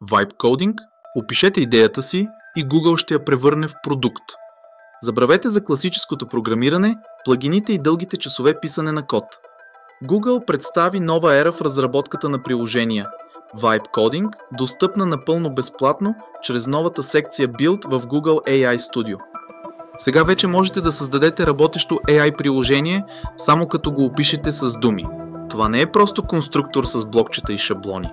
Vibe Coding, опишете идеята си и Google ще я превърне в продукт. Забравете за класическото програмиране, плагините и дългите часове писане на код. Google представи нова ера в разработката на приложения. Vibe Coding, достъпна напълно безплатно чрез новата секция Build в Google AI Studio. Сега вече можете да създадете работещо AI приложение, само като го опишете с думи. Това не е просто конструктор с блокчета и шаблони.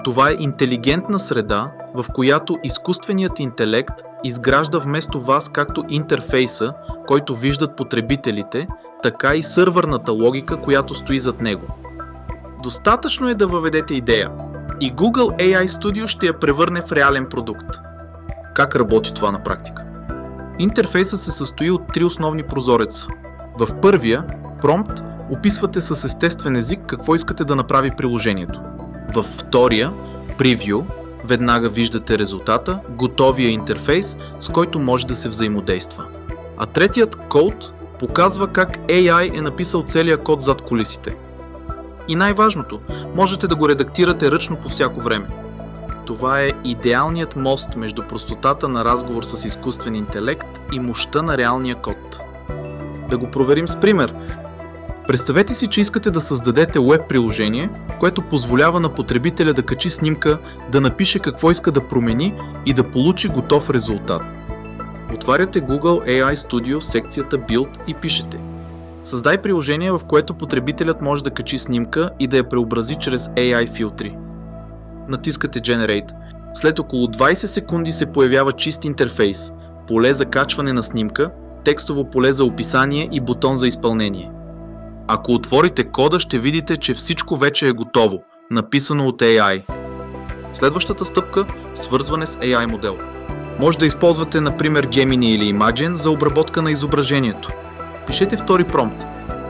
Това е интелигентна среда, в която изкуственият интелект изгражда вместо вас както интерфейса, който виждат потребителите, така и сървърната логика, която стои зад него. Достатъчно е да въведете идея и Google AI Studio ще я превърне в реален продукт. Как работи това на практика? Интерфейсът се състои от три основни прозореца. В първия, Prompt, описвате с естествен език какво искате да направи приложението. Във втория, Preview, веднага виждате резултата, готовия интерфейс, с който може да се взаимодейства. А третият, Code, показва как AI е написал целия код зад кулисите. И най-важното, можете да го редактирате ръчно по всяко време. Това е идеалният мост между простотата на разговор с изкуствен интелект и мощта на реалния код. Да го проверим с пример. Представете си, че искате да създадете web приложение, което позволява на потребителя да качи снимка, да напише какво иска да промени и да получи готов резултат. Отваряте Google AI Studio, секцията Build и пишете: създай приложение, в което потребителят може да качи снимка и да я преобрази чрез AI филтри. Натискате Generate. След около 20 секунди се появява чист интерфейс, поле за качване на снимка, текстово поле за описание и бутон за изпълнение. Ако отворите кода, ще видите, че всичко вече е готово, написано от AI. Следващата стъпка – свързване с AI модел. Може да използвате, например, Gemini или Imagen за обработка на изображението. Пишете втори промпт.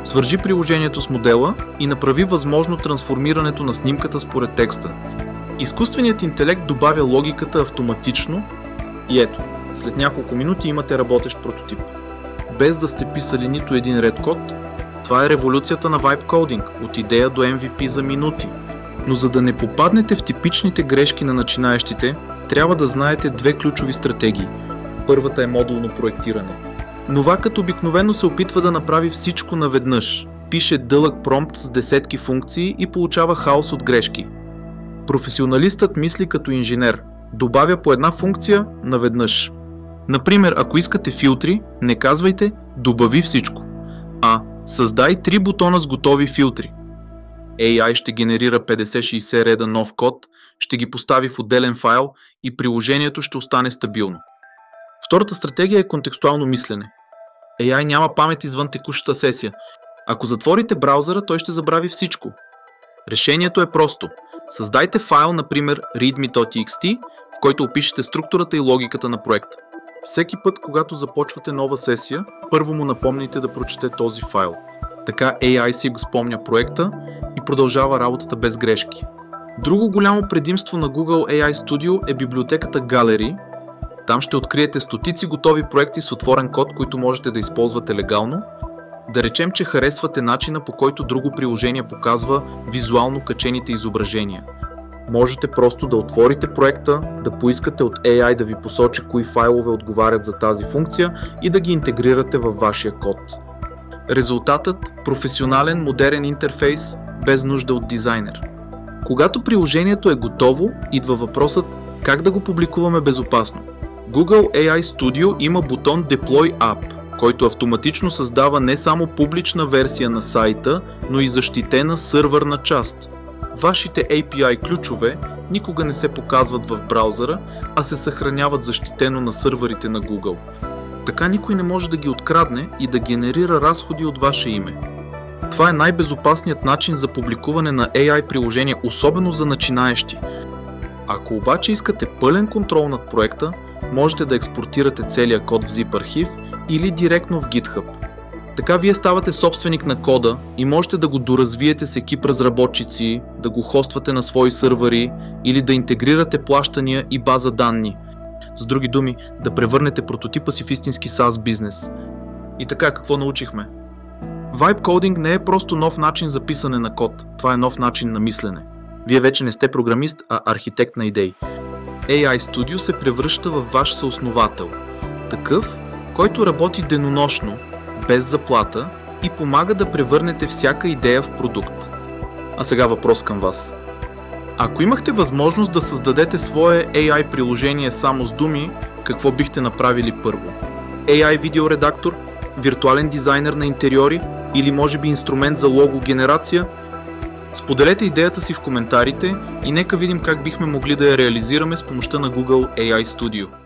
Свържи приложението с модела и направи възможно трансформирането на снимката според текста. Изкуственият интелект добавя логиката автоматично и ето, след няколко минути имате работещ прототип. Без да сте писали нито един ред код, това е революцията на Vibe Coding, от идея до MVP за минути. Но за да не попаднете в типичните грешки на начинаещите, трябва да знаете две ключови стратегии. Първата е модулно проектиране. Новакът обикновено се опитва да направи всичко наведнъж. Пише дълъг промпт с десетки функции и получава хаос от грешки. Професионалистът мисли като инженер. Добавя по една функция наведнъж. Например, ако искате филтри, не казвайте добави всичко, а създай 3 бутона с готови филтри. AI ще генерира 50-60 реда нов код, ще ги постави в отделен файл и приложението ще остане стабилно. Втората стратегия е контекстуално мислене. AI няма памет извън текущата сесия. Ако затворите браузъра, той ще забрави всичко. Решението е просто. Създайте файл, например readme.txt, в който опишете структурата и логиката на проекта. Всеки път, когато започвате нова сесия, първо му напомните да прочете този файл. Така AI си го спомня проекта и продължава работата без грешки. Друго голямо предимство на Google AI Studio е библиотеката Gallery. Там ще откриете стотици готови проекти с отворен код, които можете да използвате легално. Да речем, че харесвате начина, по който друго приложение показва визуално качените изображения. Можете просто да отворите проекта, да поискате от AI да ви посочи кои файлове отговарят за тази функция и да ги интегрирате във вашия код. Резултатът – професионален, модерен интерфейс, без нужда от дизайнер. Когато приложението е готово, идва въпросът как да го публикуваме безопасно. Google AI Studio има бутон Deploy App, който автоматично създава не само публична версия на сайта, но и защитена сървърна част. Вашите API ключове никога не се показват в браузъра, а се съхраняват защитено на сървърите на Google. Така никой не може да ги открадне и да генерира разходи от ваше име. Това е най-безопасният начин за публикуване на AI приложения, особено за начинаещи. Ако обаче искате пълен контрол над проекта, можете да експортирате целия код в zip архив или директно в GitHub. Така вие ставате собственик на кода и можете да го доразвиете с екип разработчици, да го хоствате на свои сървъри или да интегрирате плащания и база данни. С други думи, да превърнете прототипа си в истински SaaS бизнес. И така, какво научихме? Vibe Coding не е просто нов начин за писане на код, това е нов начин на мислене. Вие вече не сте програмист, а архитект на идеи. AI Studio се превръща във ваш съосновател. Такъв, който работи денонощно, без заплата и помага да превърнете всяка идея в продукт. А сега въпрос към вас. Ако имахте възможност да създадете свое AI приложение само с думи, какво бихте направили първо? AI видеоредактор, виртуален дизайнер на интериори или може би инструмент за лого генерация? Споделете идеята си в коментарите и нека видим как бихме могли да я реализираме с помощта на Google AI Studio.